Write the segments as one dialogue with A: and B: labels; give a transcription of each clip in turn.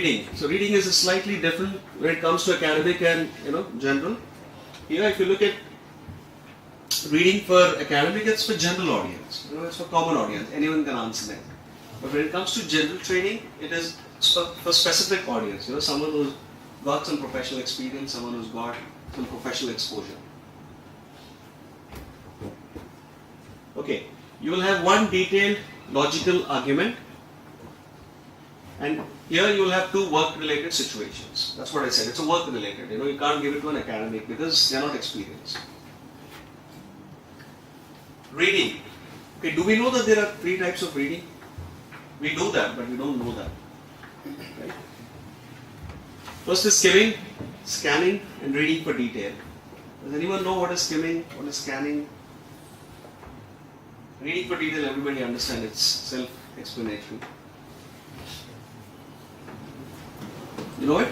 A: reading. So reading is slightly different when it comes to academic and general. Here, if you look at reading for academic, it's for general audience. It's for common audience. Anyone can answer that. But when it comes to general training, it is for specific audience. Someone who's got some professional experience, someone who's got some professional exposure. Okay, you will have one detailed logical argument, and here you will have two work-related situations. That's what I said. It's a work-related. You can't give it to an academic because they are not experienced. Reading. Okay, do we know that there are three types of reading? We know that, but we don't know that. Right? First is skimming, scanning, and reading for detail. Does anyone know what is skimming? What is scanning? Reading for detail, everybody understands. It's self-explanatory. You know it?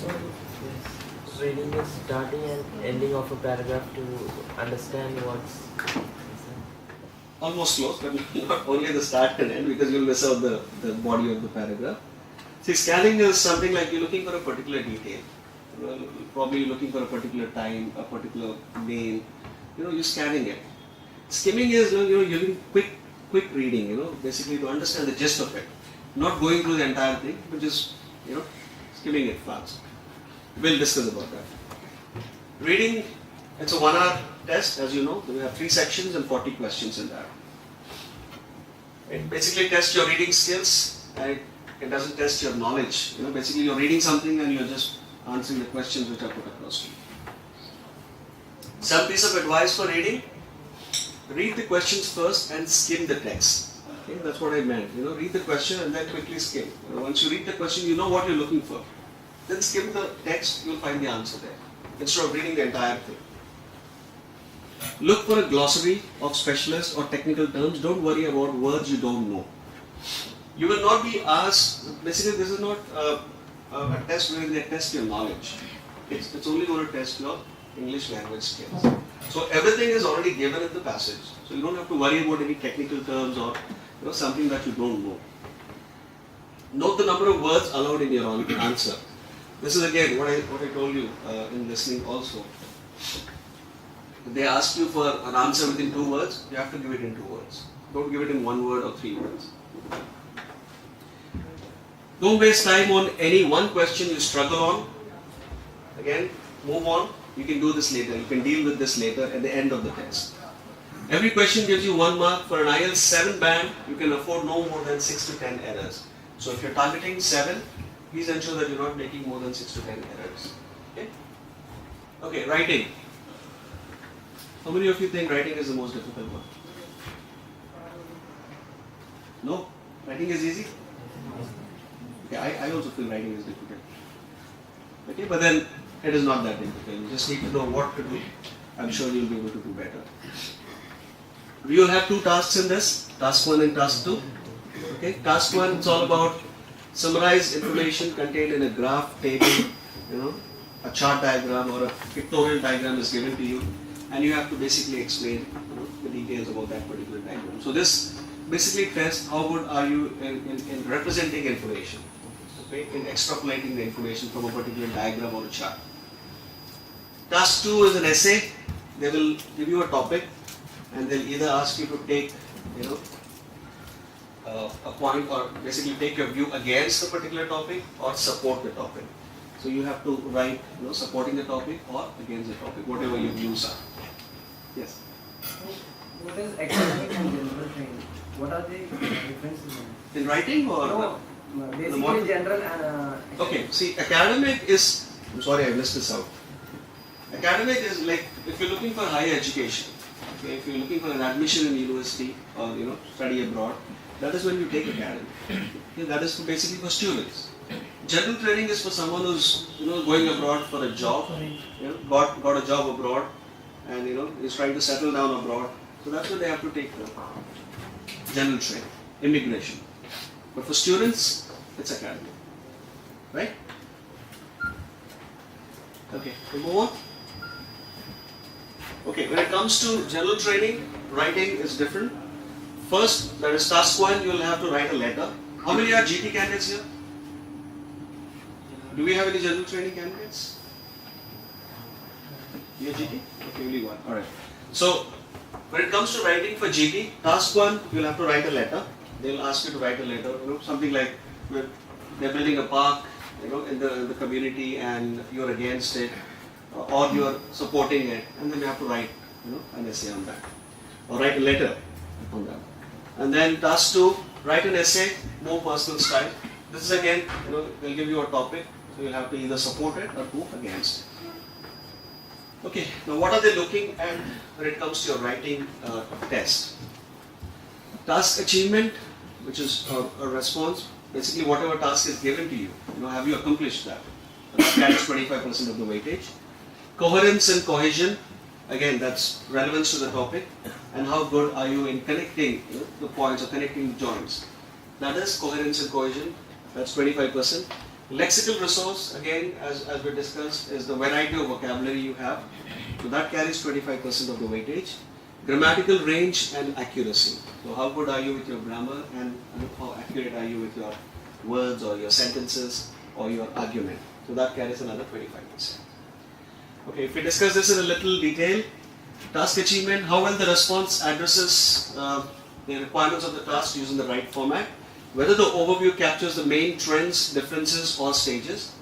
B: So, yes. Reading is starting and ending of a paragraph to understand what's...
A: Almost close, but not only the start and end, because you'll miss out the body of the paragraph. See, scanning is something like you're looking for a particular detail. Probably you're looking for a particular time, a particular name. You're scanning it. Skimming is you're giving quick reading. Basically to understand the gist of it, not going through the entire thing, but just skimming it fast. We'll discuss about that. Reading, it's a 1 hour test, as you know. We have 3 sections and 40 questions in that. It basically tests your reading skills, and it doesn't test your knowledge. Basically you're reading something and you're just answering the questions which are put across to you. Some piece of advice for reading: read the questions first and skim the text. Okay, that's what I meant. Read the question and then quickly skim. Once you read the question, you know what you're looking for. Then skim the text, you'll find the answer there, instead of reading the entire thing. Look for a glossary of specialist or technical terms. Don't worry about words you don't know. You will not be asked, basically this is not a test where they test your knowledge. It's only going to test your English language skills. So everything is already given in the passage. So you don't have to worry about any technical terms or something that you don't know. Note the number of words allowed in your answer. This is again what I told you in listening also. If they ask you for an answer within 2 words, you have to give it in 2 words. Don't give it in 1 word or 3 words. Don't waste time on any one question you struggle on. Again, move on. You can do this later. You can deal with this later at the end of the test. Every question gives you 1 mark. For an IELTS 7 band, you can afford no more than 6 to 10 errors. So if you're targeting 7, please ensure that you're not making more than 6 to 10 errors. Okay? Okay, writing. How many of you think writing is the most difficult one? No? Writing is easy? Okay, I also feel writing is difficult. Okay, but then it is not that difficult. You just need to know what to do. I'm sure you'll be able to do better. We will have 2 tasks in this, task 1 and task 2. Okay, task 1, it's all about summarize information contained in a graph, table, a chart diagram or a pictorial diagram is given to you, and you have to basically explain the details about that particular diagram. So this basically tests how good are you in representing information, okay, in extrapolating the information from a particular diagram or a chart. Task 2 is an essay. They will give you a topic and they'll either ask you to take a point or basically take your view against the particular topic or support the topic. So you have to write supporting the topic or against the topic, whatever your views are. Yes?
C: What is academic and general training? What are the differences
A: in writing or?
C: No, basically general and...
A: Okay, see, academic is, I'm sorry I missed this out. Academic is like, if you're looking for higher education, okay, if you're looking for an admission in university or study abroad, that is when you take academic. Okay, that is basically for students. General training is for someone who's going abroad for a job, got a job abroad, and is trying to settle down abroad. So that's what they have to take the general training, immigration. But for students, it's academic, right? Okay, we move on. Okay, when it comes to general training, writing is different. First, that is task 1, you will have to write a letter. How many are GT candidates here? Do we have any general training candidates? You have GT? Okay, only one. Alright. So, when it comes to writing for GT, task 1, you'll have to write a letter. They'll ask you to write a letter, something like they're building a park, in the community and you're against it, or you're supporting it, and then you have to write, an essay on that, or write a letter on that. And then task 2, write an essay, more personal style. This is again, they'll give you a topic, so you'll have to either support it or go against it. Okay, now what are they looking at when it comes to your writing test? Task achievement, which is a response, basically whatever task is given to you, have you accomplished that? That is 25% of the weightage. Coherence and cohesion, again that's relevance to the topic, and how good are you in connecting the points or connecting the joints. That is coherence and cohesion, that's 25%. Lexical resource, again, as we discussed, is the variety of vocabulary you have. So that carries 25% of the weightage. Grammatical range and accuracy. So how good are you with your grammar and how accurate are you with your words or your sentences or your argument. So that carries another 25%. Okay, if we discuss this in a little detail, task achievement, how well the response addresses the requirements of the task using the right format. Whether the overview captures the main trends, differences or stages,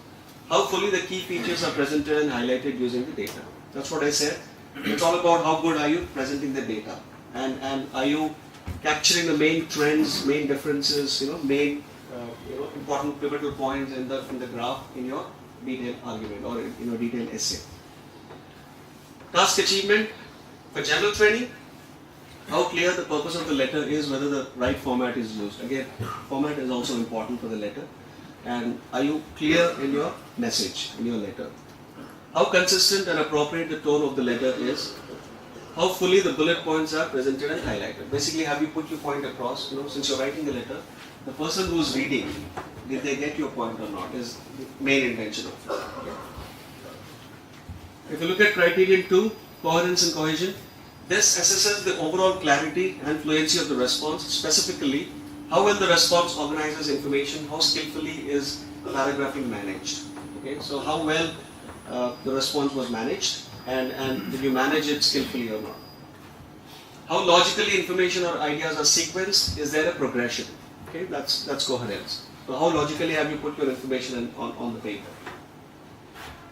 A: how fully the key features are presented and highlighted using the data. That's what I said. It's all about how good are you presenting the data, and are you capturing the main trends, main differences, main important pivotal points in the graph in your detailed argument or in your detailed essay. Task achievement for general training. How clear the purpose of the letter is, whether the right format is used. Again, format is also important for the letter. And are you clear in your message, in your letter? How consistent and appropriate the tone of the letter is. How fully the bullet points are presented and highlighted. Basically, have you put your point across? Since you're writing the letter, the person who's reading, did they get your point or not, is the main intention of it. Okay. If you look at criterion 2, coherence and cohesion, this assesses the overall clarity and fluency of the response, specifically how well the response organizes information, how skillfully is paragraphing managed. Okay, so how well the response was managed, and did you manage it skillfully or not? How logically information or ideas are sequenced, is there a progression? Okay, that's coherence. So how logically have you put your information on the paper?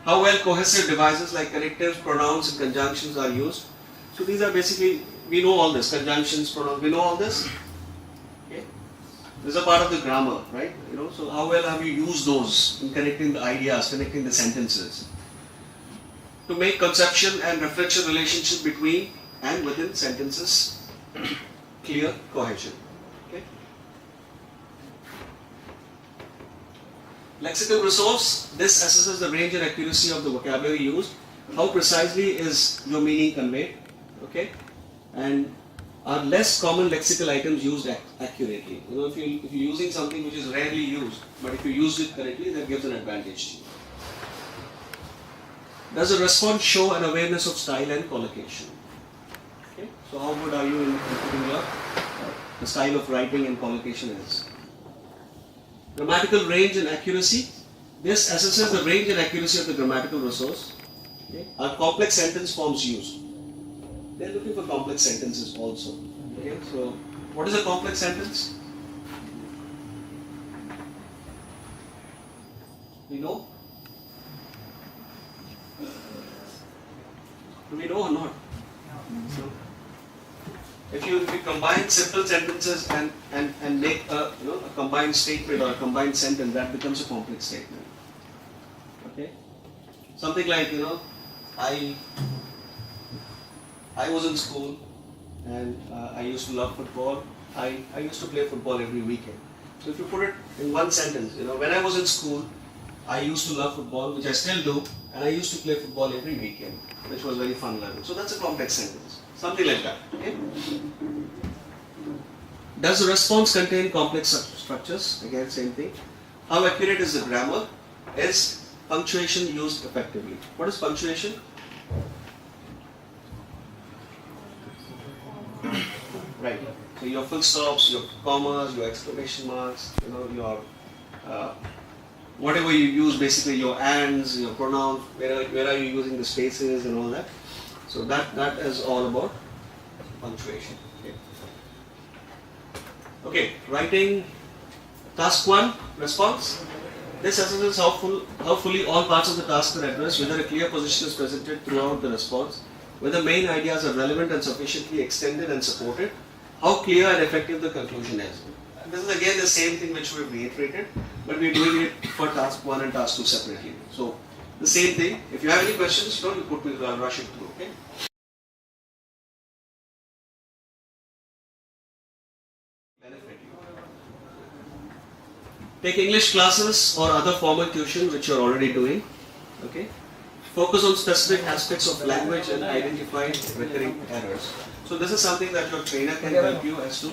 A: How well cohesive devices like connectives, pronouns and conjunctions are used. So these are basically, we know all this, conjunctions, pronouns, we know all this. Okay. This is a part of the grammar, right? So how well have you used those in connecting the ideas, connecting the sentences? To make conception and reflection relationship between and within sentences clear, cohesion. Okay. Lexical resource, this assesses the range and accuracy of the vocabulary used. How precisely is your meaning conveyed? Okay, and are less common lexical items used accurately? If you're using something which is rarely used, but if you use it correctly, that gives an advantage to you. Does the response show an awareness of style and collocation? Okay, so how good are you in putting the style of writing and collocation is? Grammatical range and accuracy. This assesses the range and accuracy of the grammatical resource. Okay. Are complex sentence forms used? They're looking for complex sentences also. Okay, so what is a complex sentence? We know? Do we know or not? So, if you combine simple sentences and make a combined statement or a combined sentence, that becomes a complex statement. Okay? Something like, I was in school and I used to love football. I used to play football every weekend. So if you put it in one sentence, when I was in school, I used to love football, which I still do, and I used to play football every weekend, which was very fun learning. So that's a complex sentence. Something like that. Okay? Does the response contain complex structures? Again, same thing. How accurate is the grammar? Is punctuation used effectively? What is punctuation? Right. So your full stops, your commas, your exclamation marks, your whatever you use, basically your ands, your pronouns, where are you using the spaces and all that. So that is all about punctuation. Okay, writing task 1, response. This assesses how fully all parts of the task are addressed, whether a clear position is presented throughout the response, whether main ideas are relevant and sufficiently extended and supported, how clear and effective the conclusion is. This is again the same thing which we have reiterated, but we are doing it for task 1 and task 2 separately. So the same thing. If you have any questions, don't put me, rush it through. Okay. Benefit you. Take English classes or other formal tuition which you are already doing. Okay. Focus on specific aspects of language and identify recurring errors. So this is something that your trainer can help you as to,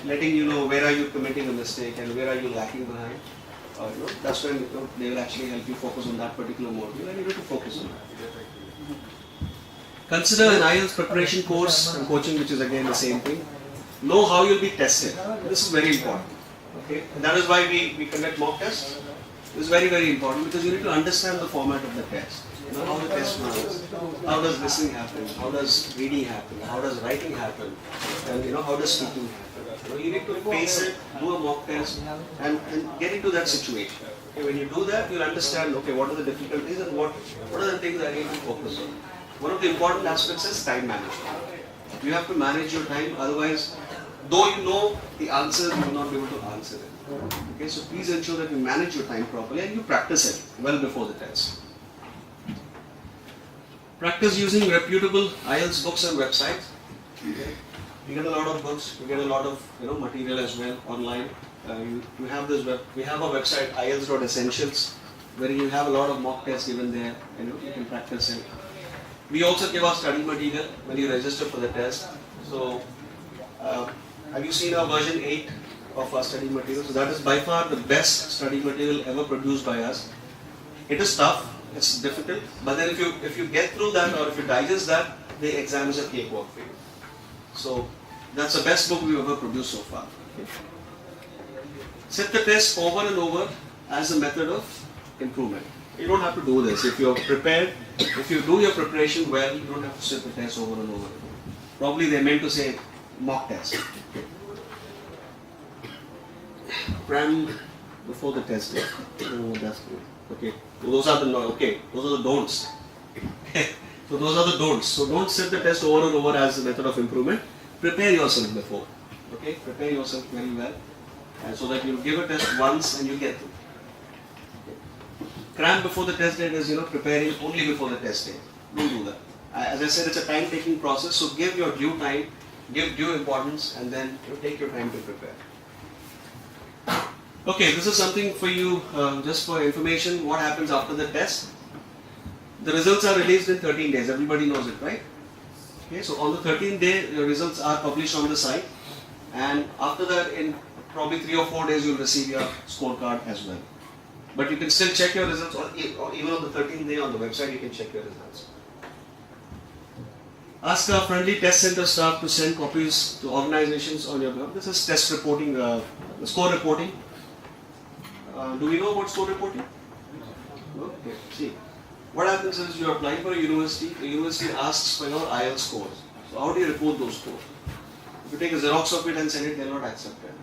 A: letting you know where are you committing a mistake and where are you lacking behind. That's when they will actually help you focus on that particular module, and you need to focus on that. Consider an IELTS preparation course and coaching, which is again the same thing. Know how you'll be tested. This is very important. Okay, and that is why we conduct mock tests. This is very, very important because you need to understand the format of the test. How the test runs, how does listening happen, how does reading happen, how does writing happen, and how does speaking happen. You need to face it, do a mock test, and get into that situation. Okay, when you do that, you'll understand, okay, what are the difficulties and what are the things that I need to focus on. One of the important aspects is time management. You have to manage your time, otherwise, though you know the answers, you will not be able to answer it. Okay, so please ensure that you manage your time properly and you practice it well before the test. Practice using reputable IELTS books and websites. Okay. You get a lot of books, you get a lot of material as well online. You have this we have a website IELTS.essentials where you have a lot of mock tests given there, and you can practice it. We also give our study material when you register for the test. So have you seen our version 8 of our study material? So that is by far the best study material ever produced by us. It is tough. It's difficult, but then if you get through that or if you digest that, the exam is a cakewalk for you. So that's the best book we've ever produced so far. Okay. Set the test over and over as a method of improvement. You don't have to do this. If you're prepared, if you do your preparation well, you don't have to set the test over and over. Probably they meant to say mock test. Cram before the test day. Oh, that's good. Okay, so those are the don'ts. So those are the don'ts. So don't set the test over and over as a method of improvement. Prepare yourself before. Okay, prepare yourself very well, so that you'll give a test once and you get through. Okay. Cram before the test date is preparing only before the test date. Don't do that. As I said, it's a time-taking process. So give your due time, give due importance, and then take your time to prepare. Okay, this is something for you, just for information, what happens after the test. The results are released in 13 days, everybody knows it, right? Okay, so on the 13th day, your results are published on the site, and after that, in probably 3 or 4 days, you'll receive your scorecard as well. But you can still check your results, or even on the 13th day on the website, you can check your results. Ask our friendly test center staff to send copies to organizations on your blog. This is test reporting, score reporting. Do we know about score reporting? No? Okay. See, what happens is you are applying for a university, the university asks for your IELTS scores. So how do you report those scores? If you take a Xerox of it and send it, they will not accept it.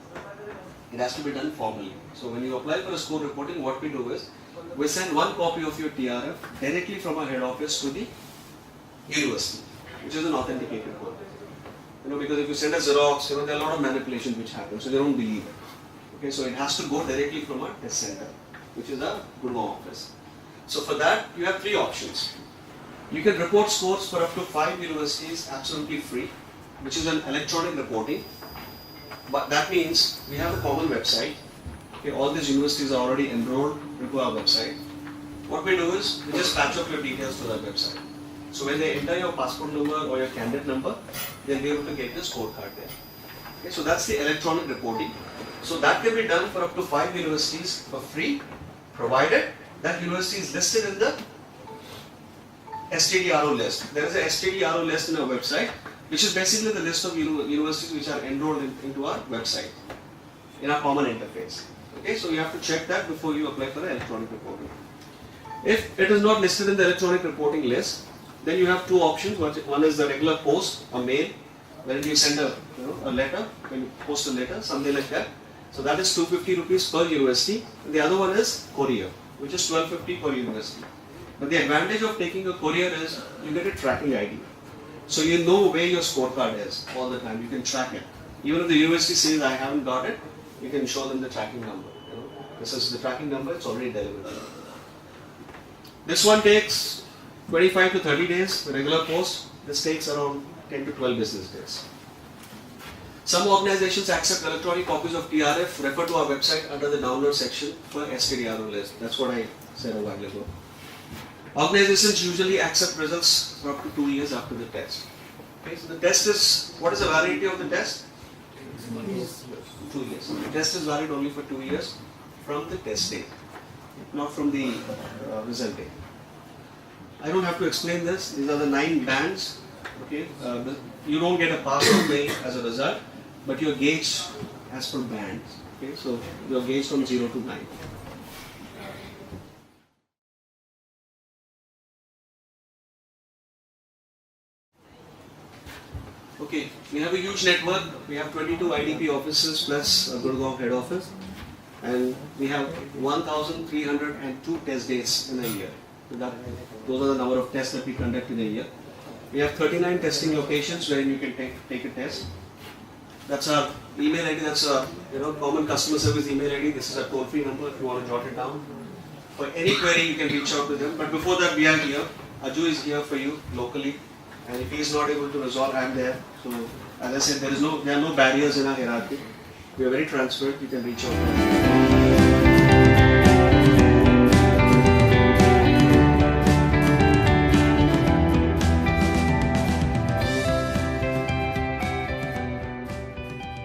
A: It has to be done formally. So when you apply for a score reporting, what we do is, we send one copy of your TRF directly from our head office to the university, which is an authenticated code. Because if you send a Xerox, there are a lot of manipulations which happen, so they don't believe it. Okay, so it has to go directly from our test center, which is our Gurgaon office. So for that, you have 3 options. You can report scores for up to 5 universities absolutely free, which is an electronic reporting. But that means we have a common website. Okay, all these universities are already enrolled into our website. What we do is, we just patch up your details to that website. So when they enter your passport number or your candidate number, they'll be able to get the scorecard there. Okay, so that's the electronic reporting. So that can be done for up to 5 universities for free, provided that university is listed in the STDRO list. There is a STDRO list in our website, which is basically the list of universities which are enrolled into our website, in our common interface. Okay, so you have to check that before you apply for the electronic reporting. If it is not listed in the electronic reporting list, then you have two options. One is the regular post, a mail, wherein you send a letter, when you post a letter, something like that. So that is 250 rupees per university. And the other one is courier, which is 1250 per university. But the advantage of taking a courier is you get a tracking ID. So you know where your scorecard is all the time. You can track it. Even if the university says I haven't got it, you can show them the tracking number. This is the tracking number, it's already delivered. This one takes 25 to 30 days, the regular post. This takes around 10 to 12 business days. Some organizations accept electronic copies of TRF. Refer to our website under the download section for STDRO list. That's what I said a while ago. Organizations usually accept results for up to 2 years after the test. Okay, so the test is, what is the validity of the test? 2 years. The test is valid only for 2 years from the test date, not from the result date. I don't have to explain this. These are the 9 bands. Okay, you don't get a pass or fail as a result, but you're gauged as per bands. Okay, so you're gauged from 0 to 9. Okay, we have a huge network. We have 22 IDP offices plus a Gurgaon head office, and we have 1,302 test dates in a year. So those are the number of tests that we conduct in a year. We have 39 testing locations where you can take a test. That's our email ID. That's our common customer service email ID. This is a toll-free number if you want to jot it down. For any query, you can reach out to them. But before that, we are here. Aju is here for you locally, and if he is not able to resolve, I am there. So, as I said, there are no barriers in our hierarchy. We are very transparent. You can reach out to them.